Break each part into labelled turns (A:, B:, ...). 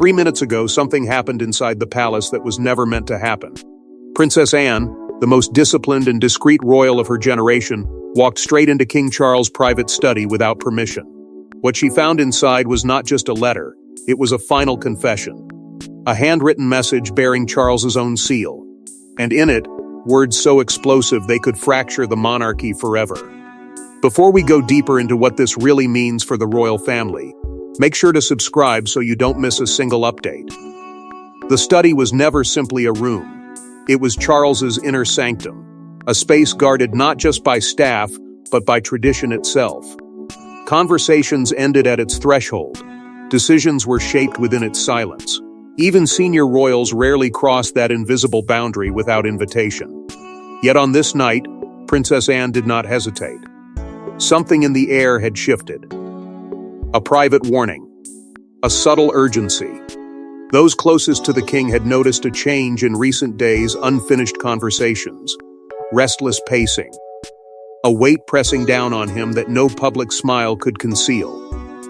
A: 3 minutes ago, something happened inside the palace that was never meant to happen. Princess Anne, the most disciplined and discreet royal of her generation, walked straight into King Charles' private study without permission. What she found inside was not just a letter, it was a final confession. A handwritten message bearing Charles's own seal. And in it, words so explosive they could fracture the monarchy forever. Before we go deeper into what this really means for the royal family, make sure to subscribe so you don't miss a single update. The study was never simply a room. It was Charles's inner sanctum, a space guarded not just by staff, but by tradition itself. Conversations ended at its threshold. Decisions were shaped within its silence. Even senior royals rarely crossed that invisible boundary without invitation. Yet on this night, Princess Anne did not hesitate. Something in the air had shifted. A private warning. A subtle urgency. Those closest to the king had noticed a change in recent days' unfinished conversations. Restless pacing. A weight pressing down on him that no public smile could conceal.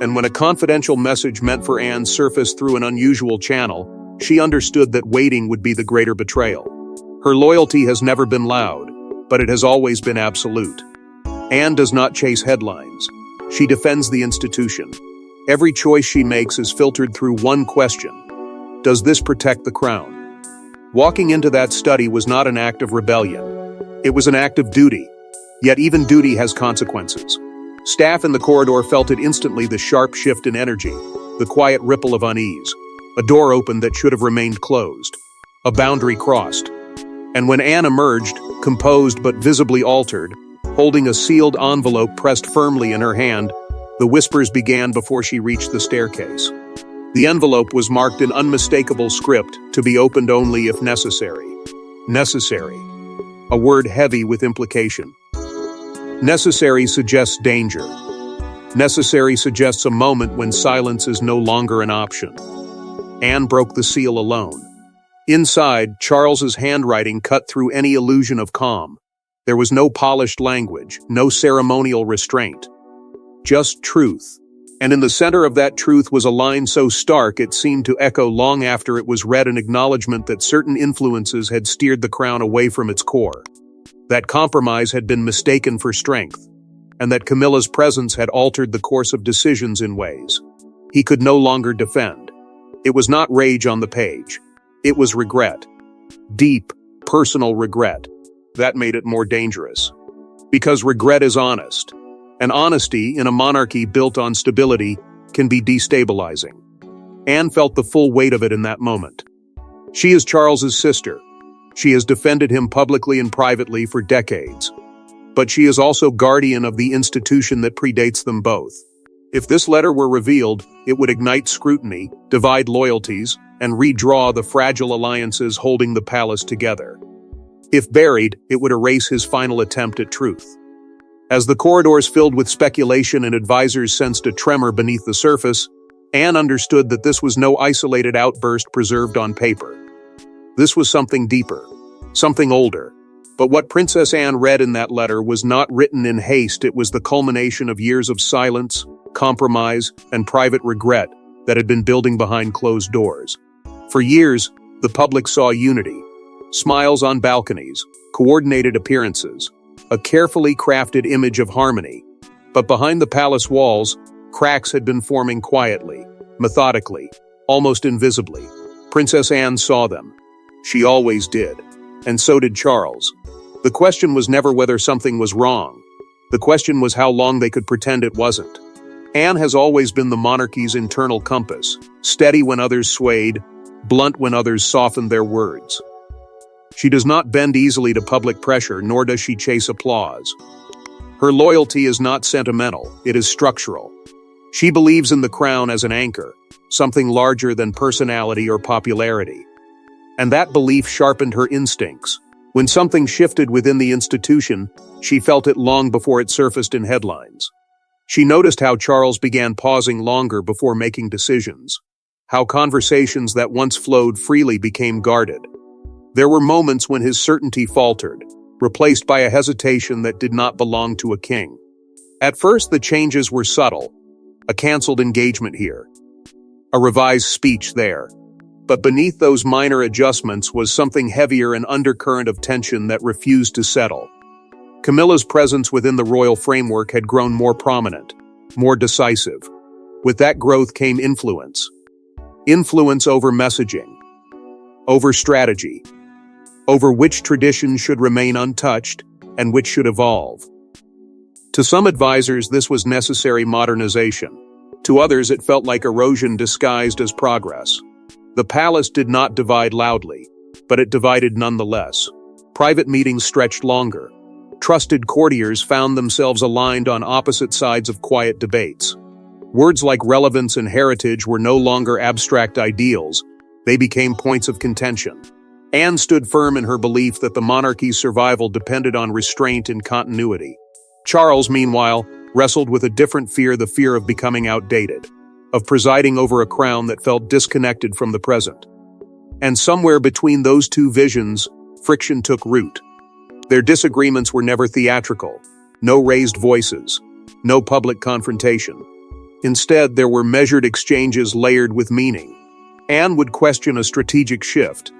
A: And when a confidential message meant for Anne surfaced through an unusual channel, she understood that waiting would be the greater betrayal. Her loyalty has never been loud, but it has always been absolute. Anne does not chase headlines. She defends the institution. Every choice she makes is filtered through one question. Does this protect the crown? Walking into that study was not an act of rebellion. It was an act of duty. Yet even duty has consequences. Staff in the corridor felt it instantly, the sharp shift in energy, the quiet ripple of unease. A door opened that should have remained closed. A boundary crossed. And when Anne emerged, composed but visibly altered, holding a sealed envelope pressed firmly in her hand, the whispers began before she reached the staircase. The envelope was marked in unmistakable script, to be opened only if necessary. Necessary. A word heavy with implication. Necessary suggests danger. Necessary suggests a moment when silence is no longer an option. Anne broke the seal alone. Inside, Charles's handwriting cut through any illusion of calm. There was no polished language, no ceremonial restraint. Just truth. And in the center of that truth was a line so stark it seemed to echo long after it was read, an acknowledgement that certain influences had steered the crown away from its core. That compromise had been mistaken for strength, and that Camilla's presence had altered the course of decisions in ways he could no longer defend. It was not rage on the page. It was regret. Deep, personal regret. That made it more dangerous. Because regret is honest. And honesty, in a monarchy built on stability, can be destabilizing. Anne felt the full weight of it in that moment. She is Charles's sister. She has defended him publicly and privately for decades. But she is also guardian of the institution that predates them both. If this letter were revealed, it would ignite scrutiny, divide loyalties, and redraw the fragile alliances holding the palace together. If buried, it would erase his final attempt at truth. As the corridors filled with speculation and advisors sensed a tremor beneath the surface, Anne understood that this was no isolated outburst preserved on paper. This was something deeper, something older. But what Princess Anne read in that letter was not written in haste. It was the culmination of years of silence, compromise, and private regret that had been building behind closed doors. For years, the public saw unity. Smiles on balconies, coordinated appearances, a carefully crafted image of harmony. But behind the palace walls, cracks had been forming quietly, methodically, almost invisibly. Princess Anne saw them. She always did. And so did Charles. The question was never whether something was wrong. The question was how long they could pretend it wasn't. Anne has always been the monarchy's internal compass, steady when others swayed, blunt when others softened their words. She does not bend easily to public pressure, nor does she chase applause. Her loyalty is not sentimental, it is structural. She believes in the crown as an anchor, something larger than personality or popularity. And that belief sharpened her instincts. When something shifted within the institution, she felt it long before it surfaced in headlines. She noticed how Charles began pausing longer before making decisions, how conversations that once flowed freely became guarded. There were moments when his certainty faltered, replaced by a hesitation that did not belong to a king. At first, the changes were subtle, a canceled engagement here, a revised speech there. But beneath those minor adjustments was something heavier, an undercurrent of tension that refused to settle. Camilla's presence within the royal framework had grown more prominent, more decisive. With that growth came influence. Influence over messaging, over strategy, over which traditions should remain untouched and which should evolve. To some advisors, this was necessary modernization. To others, it felt like erosion disguised as progress. The palace did not divide loudly, but it divided nonetheless. Private meetings stretched longer. Trusted courtiers found themselves aligned on opposite sides of quiet debates. Words like relevance and heritage were no longer abstract ideals, they became points of contention. Anne stood firm in her belief that the monarchy's survival depended on restraint and continuity. Charles, meanwhile, wrestled with a different fear, the fear of becoming outdated, of presiding over a crown that felt disconnected from the present. And somewhere between those two visions, friction took root. Their disagreements were never theatrical, no raised voices, no public confrontation. Instead, there were measured exchanges layered with meaning. Anne would question a strategic shift,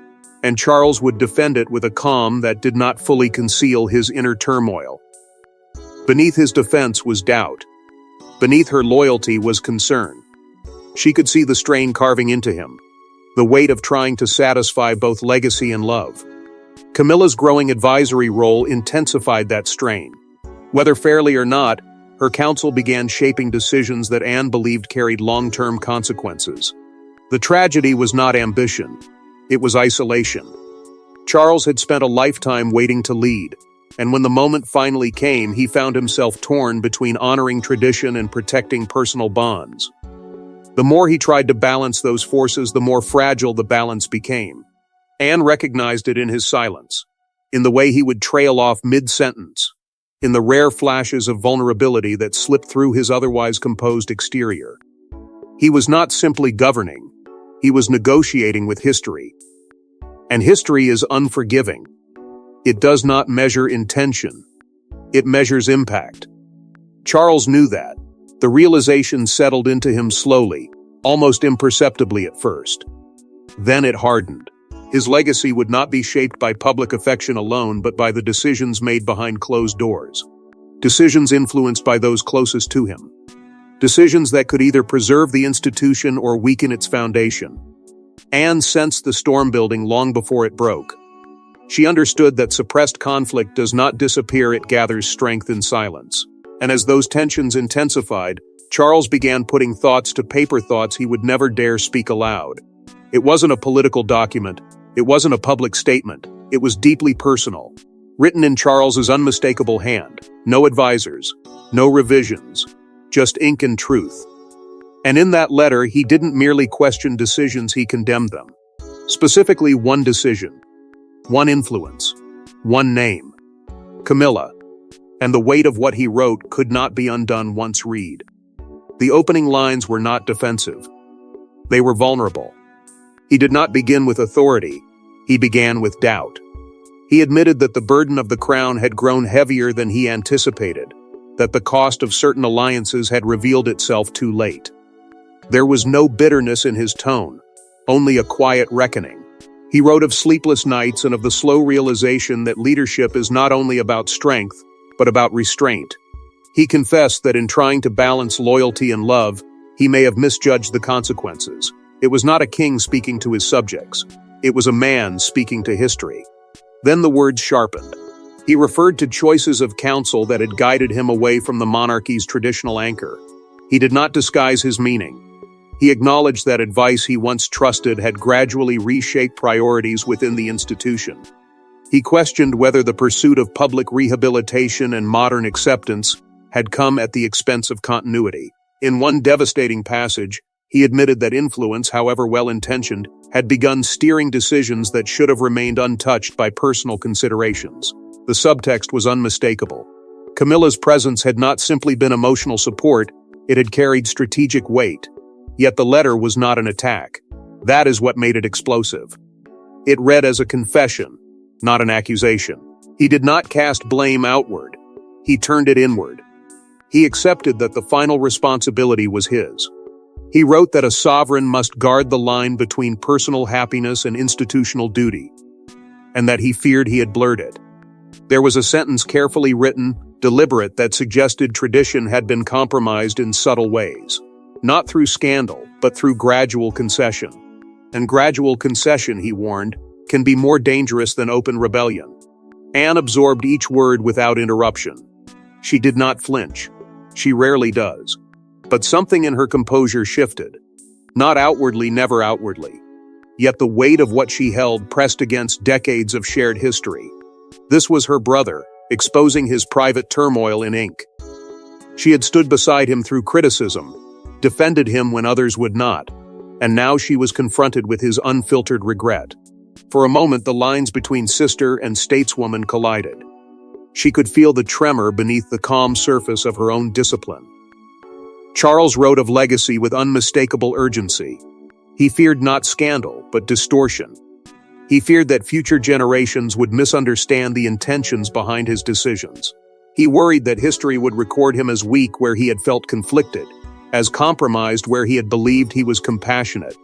A: and Charles would defend it with a calm that did not fully conceal his inner turmoil. Beneath his defense was doubt. Beneath her loyalty was concern. She could see the strain carving into him, the weight of trying to satisfy both legacy and love. Camilla's growing advisory role intensified that strain. Whether fairly or not, her counsel began shaping decisions that Anne believed carried long-term consequences. The tragedy was not ambition, it was isolation. Charles had spent a lifetime waiting to lead, and when the moment finally came, he found himself torn between honoring tradition and protecting personal bonds. The more he tried to balance those forces, the more fragile the balance became. Anne recognized it in his silence, in the way he would trail off mid-sentence, in the rare flashes of vulnerability that slipped through his otherwise composed exterior. He was not simply governing, he was negotiating with history. And history is unforgiving. It does not measure intention, it measures impact. Charles knew that. The realization settled into him slowly, almost imperceptibly at first. Then it hardened. His legacy would not be shaped by public affection alone, but by the decisions made behind closed doors. Decisions influenced by those closest to him. Decisions that could either preserve the institution or weaken its foundation. Anne sensed the storm building long before it broke. She understood that suppressed conflict does not disappear, it gathers strength in silence. And as those tensions intensified, Charles began putting thoughts to paper, thoughts he would never dare speak aloud. It wasn't a political document, it wasn't a public statement, it was deeply personal. Written in Charles's unmistakable hand, no advisors, no revisions, just ink and truth. And in that letter, he didn't merely question decisions, he condemned them. Specifically, one decision, one influence, one name, Camilla. And the weight of what he wrote could not be undone once read. The opening lines were not defensive. They were vulnerable. He did not begin with authority. He began with doubt. He admitted that the burden of the crown had grown heavier than he anticipated, that the cost of certain alliances had revealed itself too late. There was no bitterness in his tone, only a quiet reckoning. He wrote of sleepless nights and of the slow realization that leadership is not only about strength, but about restraint. He confessed that in trying to balance loyalty and love, he may have misjudged the consequences. It was not a king speaking to his subjects. It was a man speaking to history. Then the words sharpened. He referred to choices of counsel that had guided him away from the monarchy's traditional anchor. He did not disguise his meaning. He acknowledged that advice he once trusted had gradually reshaped priorities within the institution. He questioned whether the pursuit of public rehabilitation and modern acceptance had come at the expense of continuity. In one devastating passage, he admitted that influence, however well-intentioned, had begun steering decisions that should have remained untouched by personal considerations. The subtext was unmistakable. Camilla's presence had not simply been emotional support, it had carried strategic weight. Yet the letter was not an attack. That is what made it explosive. It read as a confession, not an accusation. He did not cast blame outward. He turned it inward. He accepted that the final responsibility was his. He wrote that a sovereign must guard the line between personal happiness and institutional duty, and that he feared he had blurred it. There was a sentence carefully written, deliberate, that suggested tradition had been compromised in subtle ways. Not through scandal, but through gradual concession. And gradual concession, he warned, can be more dangerous than open rebellion. Anne absorbed each word without interruption. She did not flinch. She rarely does. But something in her composure shifted. Not outwardly, never outwardly. Yet the weight of what she held pressed against decades of shared history. This was her brother, exposing his private turmoil in ink. She had stood beside him through criticism, defended him when others would not, and now she was confronted with his unfiltered regret. For a moment, the lines between sister and stateswoman collided. She could feel the tremor beneath the calm surface of her own discipline. Charles wrote of legacy with unmistakable urgency. He feared not scandal, but distortion. He feared that future generations would misunderstand the intentions behind his decisions. He worried that history would record him as weak where he had felt conflicted, as compromised where he had believed he was compassionate.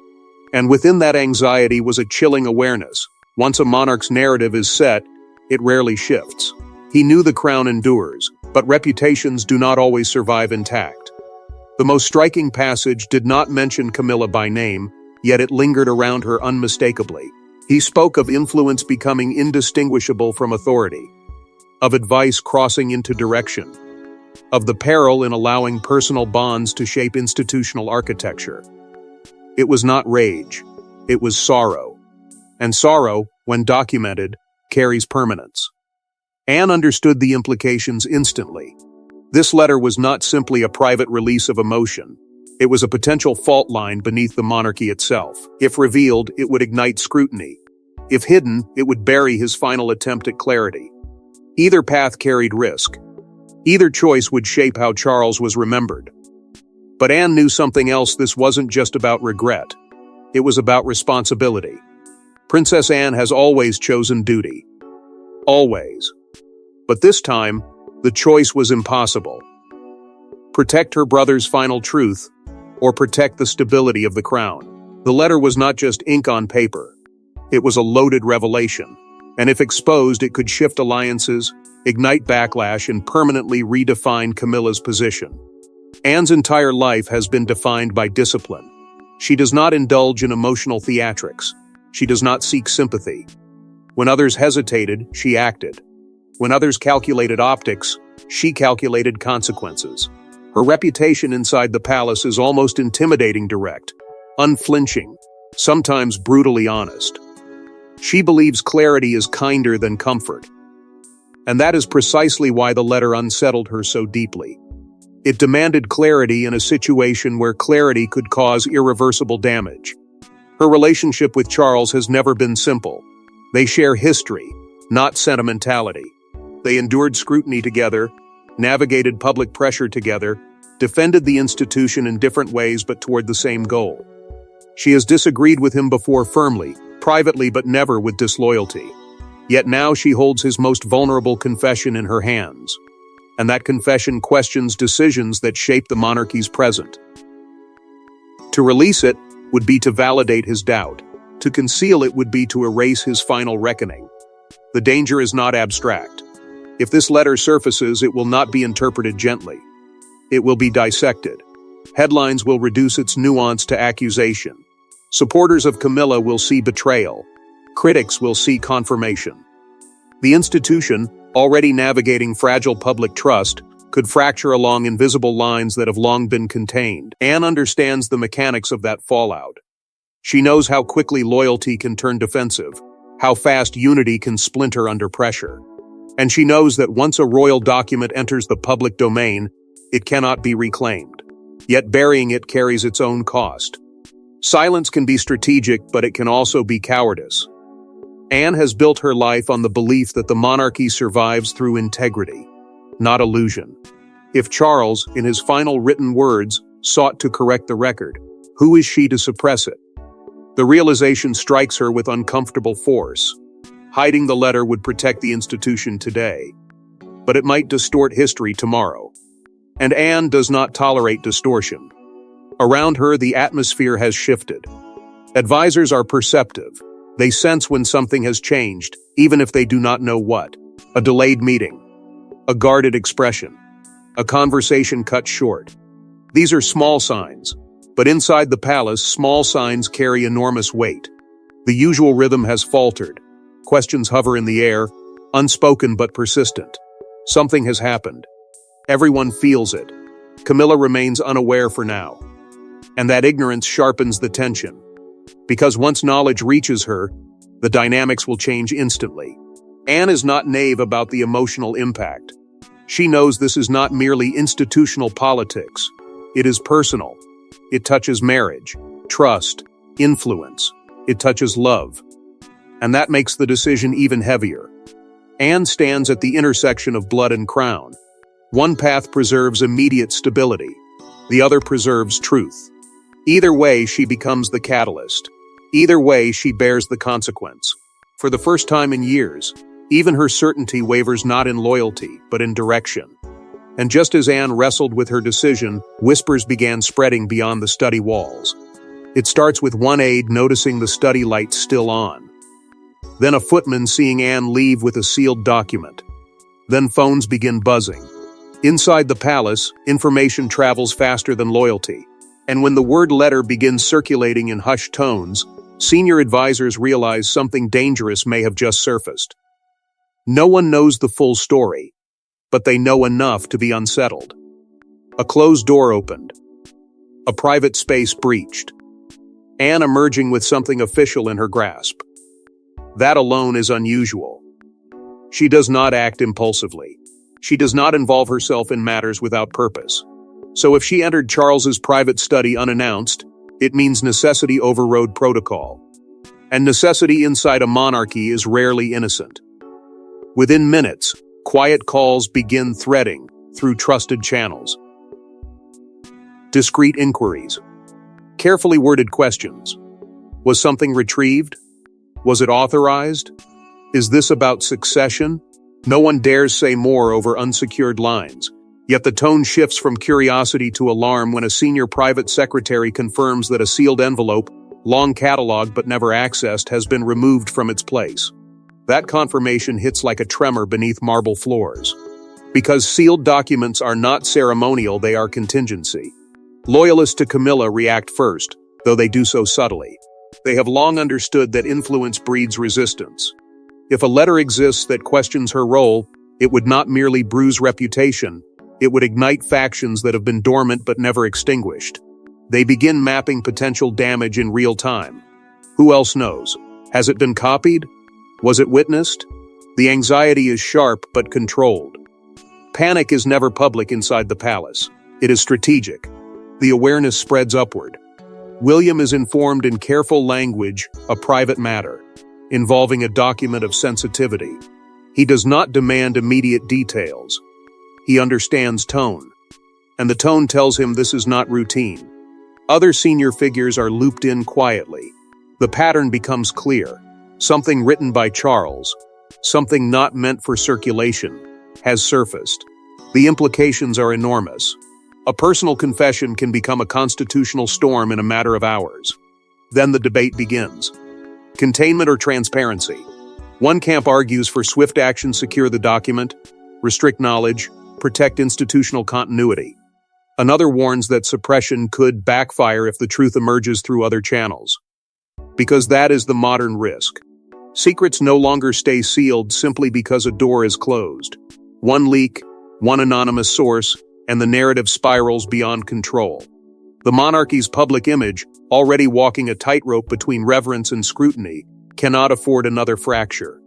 A: And within that anxiety was a chilling awareness. Once a monarch's narrative is set, it rarely shifts. He knew the crown endures, but reputations do not always survive intact. The most striking passage did not mention Camilla by name, yet it lingered around her unmistakably. He spoke of influence becoming indistinguishable from authority, of advice crossing into direction, of the peril in allowing personal bonds to shape institutional architecture. It was not rage, it was sorrow. And sorrow, when documented, carries permanence. Anne understood the implications instantly. This letter was not simply a private release of emotion. It was a potential fault line beneath the monarchy itself. If revealed, it would ignite scrutiny. If hidden, it would bury his final attempt at clarity. Either path carried risk. Either choice would shape how Charles was remembered. But Anne knew something else. This wasn't just about regret. It was about responsibility. Princess Anne has always chosen duty. Always. But this time, the choice was impossible. Protect her brother's final truth, or protect the stability of the crown. The letter was not just ink on paper. It was a loaded revelation, and if exposed, it could shift alliances, ignite backlash, and permanently redefine Camilla's position. Anne's entire life has been defined by discipline. She does not indulge in emotional theatrics. She does not seek sympathy. When others hesitated, she acted. When others calculated optics, she calculated consequences. Her reputation inside the palace is almost intimidating: direct, unflinching, sometimes brutally honest. She believes clarity is kinder than comfort. And that is precisely why the letter unsettled her so deeply. It demanded clarity in a situation where clarity could cause irreversible damage. Her relationship with Charles has never been simple. They share history, not sentimentality. They endured scrutiny together, navigated public pressure together, defended the institution in different ways but toward the same goal. She has disagreed with him before firmly, privately, but never with disloyalty. Yet now she holds his most vulnerable confession in her hands. And that confession questions decisions that shape the monarchy's present. To release it would be to validate his doubt. To conceal it would be to erase his final reckoning. The danger is not abstract. If this letter surfaces, it will not be interpreted gently. It will be dissected. Headlines will reduce its nuance to accusation. Supporters of Camilla will see betrayal. Critics will see confirmation. The institution, already navigating fragile public trust, could fracture along invisible lines that have long been contained. Anne understands the mechanics of that fallout. She knows how quickly loyalty can turn defensive, how fast unity can splinter under pressure. And she knows that once a royal document enters the public domain, it cannot be reclaimed. Yet burying it carries its own cost. Silence can be strategic, but it can also be cowardice. Anne has built her life on the belief that the monarchy survives through integrity, not illusion. If Charles, in his final written words, sought to correct the record, who is she to suppress it? The realization strikes her with uncomfortable force. Hiding the letter would protect the institution today, but it might distort history tomorrow. And Anne does not tolerate distortion. Around her, the atmosphere has shifted. Advisors are perceptive. They sense when something has changed, even if they do not know what. A delayed meeting. A guarded expression. A conversation cut short. These are small signs. But inside the palace, small signs carry enormous weight. The usual rhythm has faltered. Questions hover in the air, unspoken but persistent. Something has happened. Everyone feels it. Camilla remains unaware for now. And that ignorance sharpens the tension. Because once knowledge reaches her, the dynamics will change instantly. Anne is not naive about the emotional impact. She knows this is not merely institutional politics. It is personal. It touches marriage, trust, influence. It touches love. And that makes the decision even heavier. Anne stands at the intersection of blood and crown. One path preserves immediate stability. The other preserves truth. Either way, she becomes the catalyst. Either way, she bears the consequence. For the first time in years, even her certainty wavers not in loyalty, but in direction. And just as Anne wrestled with her decision, whispers began spreading beyond the study walls. It starts with one aide noticing the study lights still on. Then a footman seeing Anne leave with a sealed document. Then phones begin buzzing. Inside the palace, information travels faster than loyalty. And when the word letter begins circulating in hushed tones, senior advisors realize something dangerous may have just surfaced. No one knows the full story, but they know enough to be unsettled. A closed door opened. A private space breached. Anne emerging with something official in her grasp. That alone is unusual. She does not act impulsively. She does not involve herself in matters without purpose. So if she entered Charles's private study unannounced, it means necessity overrode protocol. And necessity inside a monarchy is rarely innocent. Within minutes, quiet calls begin threading through trusted channels. Discreet inquiries. Carefully worded questions. Was something retrieved? Was it authorized? Is this about succession? No one dares say more over unsecured lines. Yet the tone shifts from curiosity to alarm when a senior private secretary confirms that a sealed envelope, long cataloged but never accessed, has been removed from its place. That confirmation hits like a tremor beneath marble floors. Because sealed documents are not ceremonial, they are contingency. Loyalists to Camilla react first, though they do so subtly. They have long understood that influence breeds resistance. If a letter exists that questions her role, it would not merely bruise reputation, it would ignite factions that have been dormant but never extinguished. They begin mapping potential damage in real time. Who else knows? Has it been copied? Was it witnessed? The anxiety is sharp but controlled. Panic is never public inside the palace. It is strategic. The awareness spreads upward. William is informed in careful language, a private matter, involving a document of sensitivity. He does not demand immediate details. He understands tone. And the tone tells him this is not routine. Other senior figures are looped in quietly. The pattern becomes clear. Something written by Charles, something not meant for circulation, has surfaced. The implications are enormous. A personal confession can become a constitutional storm in a matter of hours. Then the debate begins. Containment or transparency? One camp argues for swift action: secure the document, restrict knowledge, protect institutional continuity. Another warns that suppression could backfire if the truth emerges through other channels. Because that is the modern risk. Secrets no longer stay sealed simply because a door is closed. One leak, one anonymous source, and the narrative spirals beyond control. The monarchy's public image, already walking a tightrope between reverence and scrutiny, cannot afford another fracture.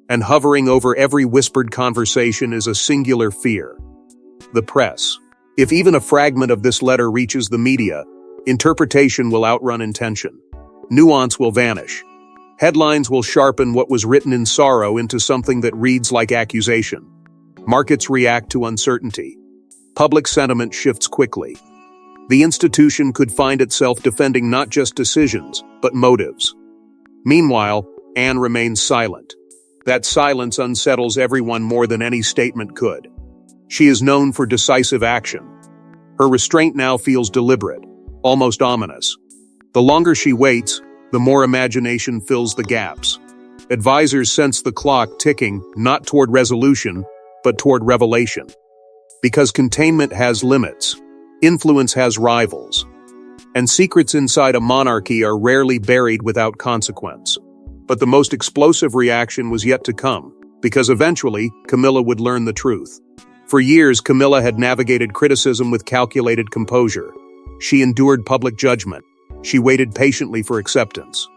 A: And hovering over every whispered conversation is a singular fear: the press. If even a fragment of this letter reaches the media, interpretation will outrun intention. Nuance will vanish. Headlines will sharpen what was written in sorrow into something that reads like accusation. Markets react to uncertainty. Public sentiment shifts quickly. The institution could find itself defending not just decisions, but motives. Meanwhile, Anne remains silent. That silence unsettles everyone more than any statement could. She is known for decisive action. Her restraint now feels deliberate, almost ominous. The longer she waits, the more imagination fills the gaps. Advisors sense the clock ticking not toward resolution, but toward revelation. Because containment has limits, influence has rivals, and secrets inside a monarchy are rarely buried without consequence. But the most explosive reaction was yet to come, because eventually, Camilla would learn the truth. For years, Camilla had navigated criticism with calculated composure. She endured public judgment. She waited patiently for acceptance.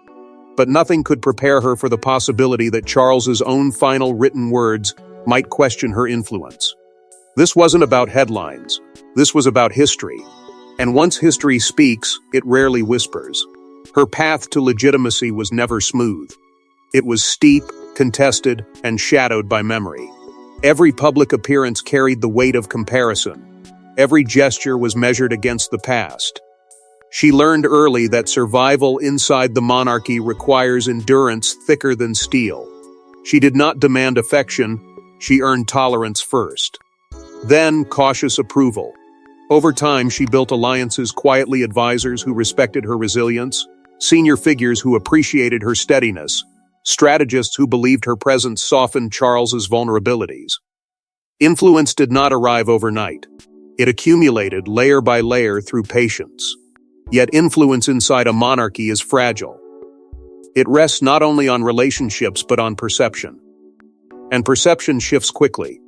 A: But nothing could prepare her for the possibility that Charles's own final written words might question her influence. This wasn't about headlines. This was about history. And once history speaks, it rarely whispers. Her path to legitimacy was never smooth. It was steep, contested, and shadowed by memory. Every public appearance carried the weight of comparison. Every gesture was measured against the past. She learned early that survival inside the monarchy requires endurance thicker than steel. She did not demand affection, she earned tolerance first. Then, cautious approval. Over time, she built alliances, quietly advisors who respected her resilience, senior figures who appreciated her steadiness, strategists who believed her presence softened Charles's vulnerabilities. Influence did not arrive overnight. It accumulated layer by layer through patience. Yet influence inside a monarchy is fragile. It rests not only on relationships but on perception. And perception shifts quickly.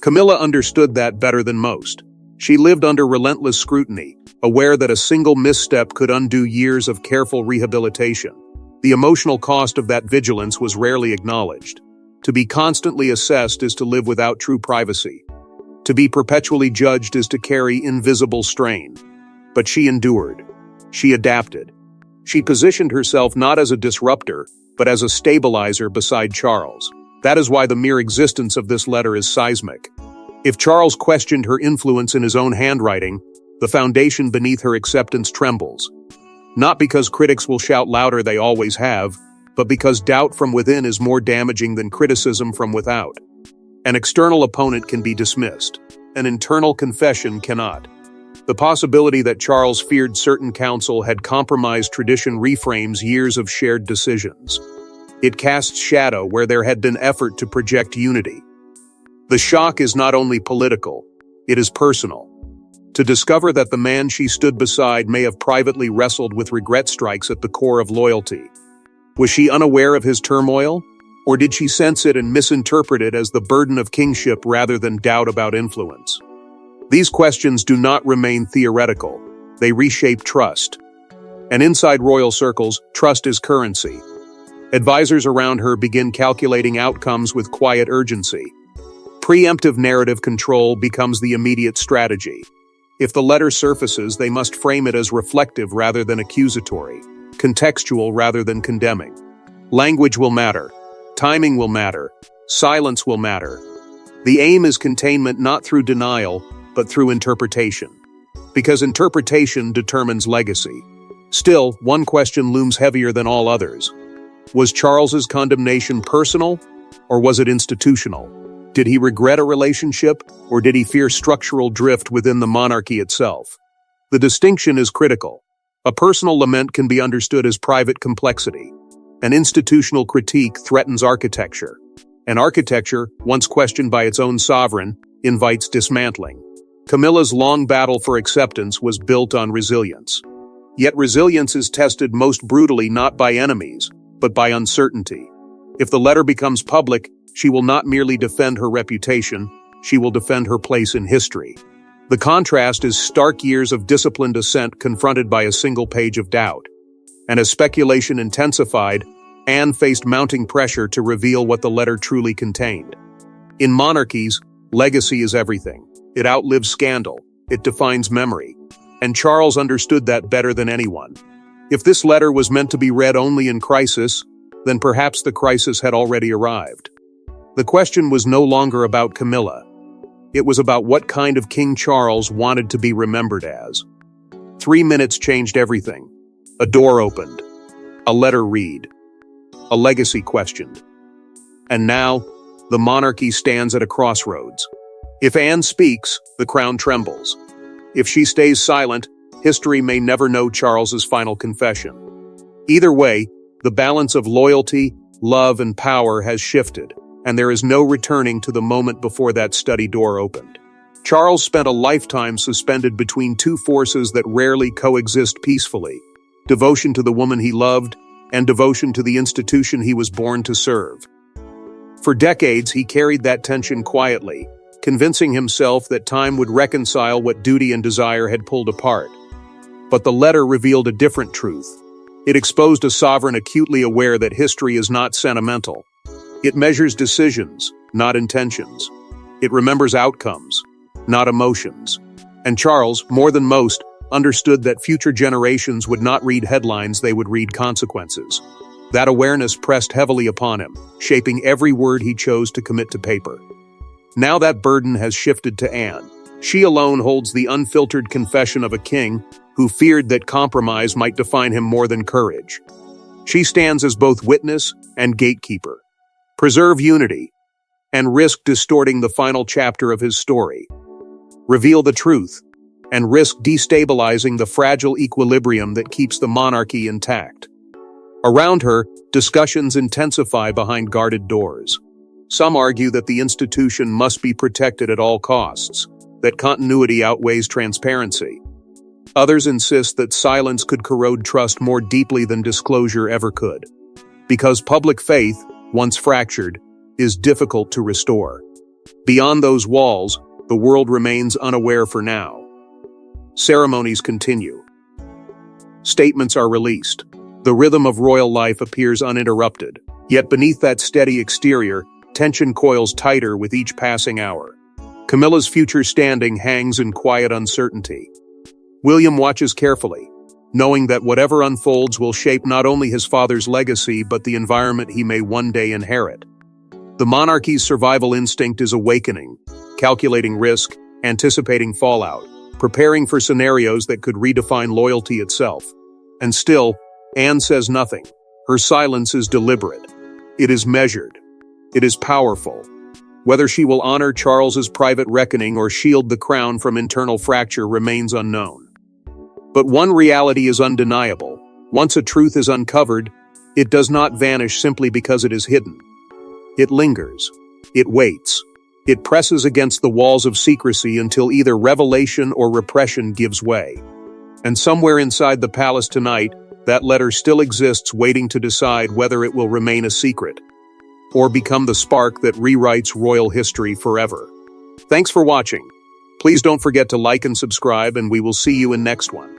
A: Camilla understood that better than most. She lived under relentless scrutiny, aware that a single misstep could undo years of careful rehabilitation. The emotional cost of that vigilance was rarely acknowledged. To be constantly assessed is to live without true privacy. To be perpetually judged is to carry invisible strain. But she endured. She adapted. She positioned herself not as a disruptor, but as a stabilizer beside Charles. That is why the mere existence of this letter is seismic. If Charles questioned her influence in his own handwriting, the foundation beneath her acceptance trembles. Not because critics will shout louder, they always have, but because doubt from within is more damaging than criticism from without. An external opponent can be dismissed. An internal confession cannot. The possibility that Charles feared certain counsel had compromised tradition reframes years of shared decisions. It casts shadow where there had been effort to project unity. The shock is not only political, it is personal. To discover that the man she stood beside may have privately wrestled with regret strikes at the core of loyalty. Was she unaware of his turmoil? Or did she sense it and misinterpret it as the burden of kingship rather than doubt about influence? These questions do not remain theoretical. They reshape trust. And inside royal circles, trust is currency. Advisors around her begin calculating outcomes with quiet urgency. Preemptive narrative control becomes the immediate strategy. If the letter surfaces, they must frame it as reflective rather than accusatory, contextual rather than condemning. Language will matter. Timing will matter. Silence will matter. The aim is containment not through denial, but through interpretation. Because interpretation determines legacy. Still, one question looms heavier than all others. Was Charles's condemnation personal, or was it institutional? Did he regret a relationship, or did he fear structural drift within the monarchy itself? The distinction is critical. A personal lament can be understood as private complexity. An institutional critique threatens architecture. And architecture, once questioned by its own sovereign, invites dismantling. Camilla's long battle for acceptance was built on resilience. Yet resilience is tested most brutally not by enemies, but by uncertainty. If the letter becomes public, she will not merely defend her reputation, she will defend her place in history. The contrast is stark years of disciplined assent confronted by a single page of doubt. And as speculation intensified, Anne faced mounting pressure to reveal what the letter truly contained. In monarchies, legacy is everything. It outlives scandal. It defines memory. And Charles understood that better than anyone. If this letter was meant to be read only in crisis, then perhaps the crisis had already arrived. The question was no longer about Camilla. It was about what kind of King Charles wanted to be remembered as. 3 minutes changed everything. A door opened. A letter read. A legacy questioned. And now, the monarchy stands at a crossroads. If Anne speaks, the crown trembles. If she stays silent, history may never know Charles's final confession. Either way, the balance of loyalty, love, and power has shifted, and there is no returning to the moment before that study door opened. Charles spent a lifetime suspended between two forces that rarely coexist peacefully: devotion to the woman he loved and devotion to the institution he was born to serve. For decades, he carried that tension quietly, convincing himself that time would reconcile what duty and desire had pulled apart. But the letter revealed a different truth. It exposed a sovereign acutely aware that history is not sentimental. It measures decisions, not intentions. It remembers outcomes, not emotions. And Charles, more than most, understood that future generations would not read headlines, they would read consequences. That awareness pressed heavily upon him, shaping every word he chose to commit to paper. Now that burden has shifted to Anne. She alone holds the unfiltered confession of a king who feared that compromise might define him more than courage. She stands as both witness and gatekeeper. Preserve unity, and risk distorting the final chapter of his story. Reveal the truth, and risk destabilizing the fragile equilibrium that keeps the monarchy intact. Around her, discussions intensify behind guarded doors. Some argue that the institution must be protected at all costs, that continuity outweighs transparency. Others insist that silence could corrode trust more deeply than disclosure ever could. Because public faith, once fractured, is difficult to restore. Beyond those walls, the world remains unaware for now. Ceremonies continue. Statements are released. The rhythm of royal life appears uninterrupted. Yet beneath that steady exterior, tension coils tighter with each passing hour. Camilla's future standing hangs in quiet uncertainty. William watches carefully, knowing that whatever unfolds will shape not only his father's legacy but the environment he may one day inherit. The monarchy's survival instinct is awakening, calculating risk, anticipating fallout, preparing for scenarios that could redefine loyalty itself. And still, Anne says nothing. Her silence is deliberate. It is measured. It is powerful. Whether she will honor Charles's private reckoning or shield the crown from internal fracture remains unknown. But one reality is undeniable. Once a truth is uncovered, it does not vanish simply because it is hidden. It lingers. It waits. It presses against the walls of secrecy until either revelation or repression gives way. And somewhere inside the palace tonight, that letter still exists, waiting to decide whether it will remain a secret or become the spark that rewrites royal history forever. Thanks for watching. Please don't forget to like and subscribe, and we will see you in next one.